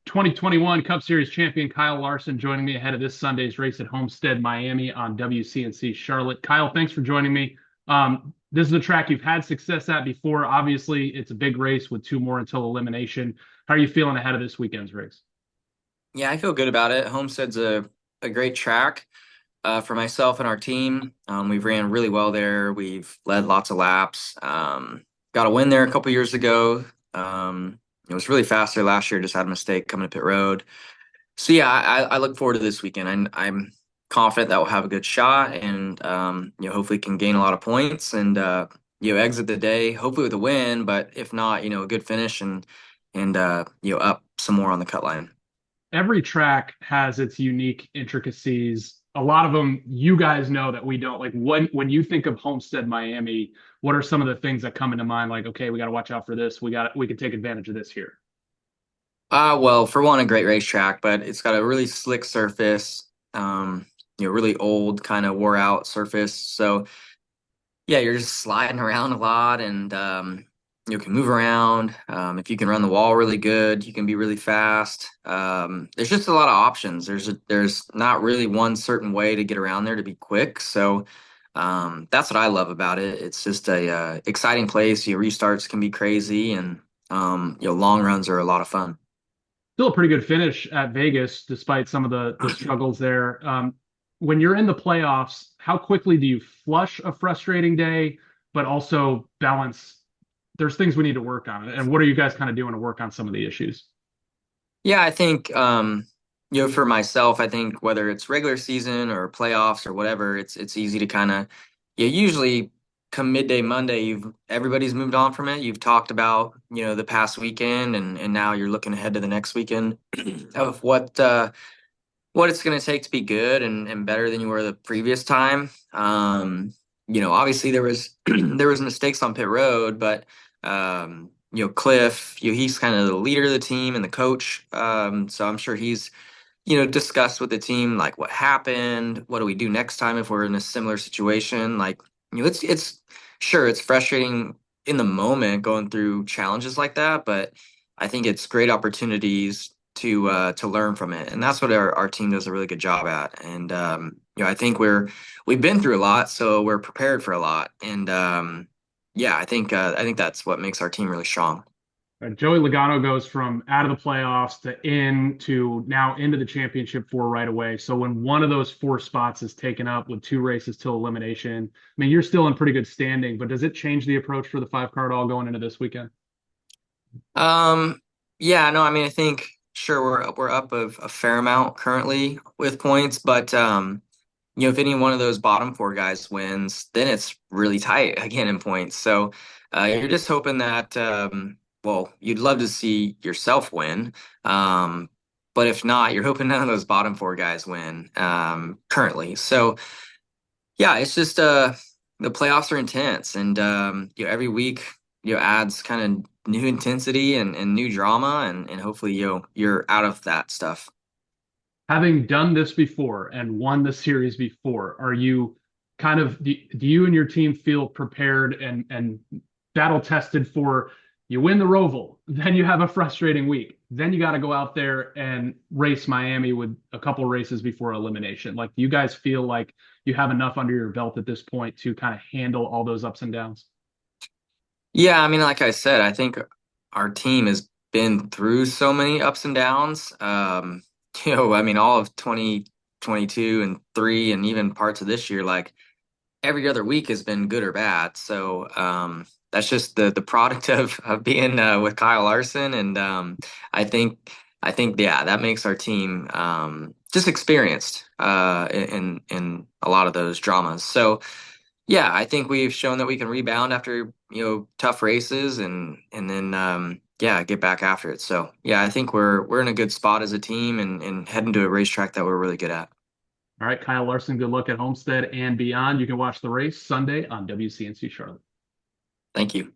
2021 Cup Series champion Kyle Larson joining me ahead of this Sunday's race at Homestead-Miami on WCNC Charlotte. Kyle, thanks for joining me. This is a track you've had success at before. Obviously, it's a big race with two more until elimination. How are you feeling ahead of this weekend's race? Yeah, I feel good about it. Homestead's a great track for myself and our team. We've ran really well there. We've led lots of laps. Got a win there a couple years ago. It was really fast there last year. Just had a mistake coming to pit road. So yeah, I look forward to this weekend. I'm confident that we'll have a good shot and hopefully can gain a lot of points and exit the day hopefully with a win. But if not, a good finish and up some more on the cut line. Every track has its unique intricacies. A lot of them you guys know that we don't. Like when you think of Homestead Miami, what are some of the things that come into mind? Like, okay, we got to watch out for this. We can take advantage of this here. Well, for one, a great racetrack, but it's got a really slick surface, really old, kind of wore out surface. So yeah, you're just sliding around a lot and you can move around. If you can run the wall really good, you can be really fast. There's just a lot of options. There's not really one certain way to get around there to be quick. So that's what I love about it. It's just a exciting place. Your restarts can be crazy and long runs are a lot of fun. Still a pretty good finish at Vegas, despite some of the struggles there. When you're in the playoffs, how quickly do you flush a frustrating day, but also balance? There's things we need to work on, and what are you guys kind of doing to work on some of the issues? Yeah, I think for myself, I think whether it's regular season or playoffs or whatever, it's easy to kind of usually come midday Monday, everybody's moved on from it. You've talked about, the past weekend and now you're looking ahead to the next weekend of what it's gonna take to be good and better than you were the previous time. Obviously there was there was mistakes on pit road, but Cliff, he's kind of the leader of the team and the coach. So I'm sure he's, discussed with the team like what happened, what do we do next time if we're in a similar situation. Like, it's sure it's frustrating in the moment going through challenges like that, but I think it's great opportunities to learn from it. And that's what our team does a really good job at. And I think we've been through a lot, so we're prepared for a lot. And yeah, I think that's what makes our team really strong. Joey Logano goes from out of the playoffs to now into the championship four right away. So when one of those four spots is taken up with two races till elimination, I mean, you're still in pretty good standing, but does it change the approach for the five card all going into this weekend? Um, yeah, no, I mean, I think sure we're up a fair amount currently with points, but if any one of those bottom four guys wins, then it's really tight again in points. So you're just hoping that well, you'd love to see yourself win. Um, but if not, you're hoping none of those bottom four guys win currently. So yeah, it's just the playoffs are intense and every week adds kind of new intensity and new drama and hopefully you're out of that stuff. Having done this before and won the series before, are you do you and your team feel prepared and battle tested for you win the Roval, then you have a frustrating week. Then you got to go out there and race Miami with a couple races before elimination. Like, do you guys feel like you have enough under your belt at this point to kind of handle all those ups and downs? Yeah, I mean, like I said, I think our team has been through so many ups and downs. I mean, all of 2022 and three, and even parts of this year, like every other week has been good or bad. So that's just the product of being with Kyle Larson, and I think yeah, that makes our team just experienced in a lot of those dramas. So. Yeah, I think we've shown that we can rebound after, tough races and then yeah, get back after it. So yeah, I think we're in a good spot as a team and heading to a racetrack that we're really good at. All right, Kyle Larson, good luck at Homestead and beyond. You can watch the race Sunday on WCNC Charlotte. Thank you.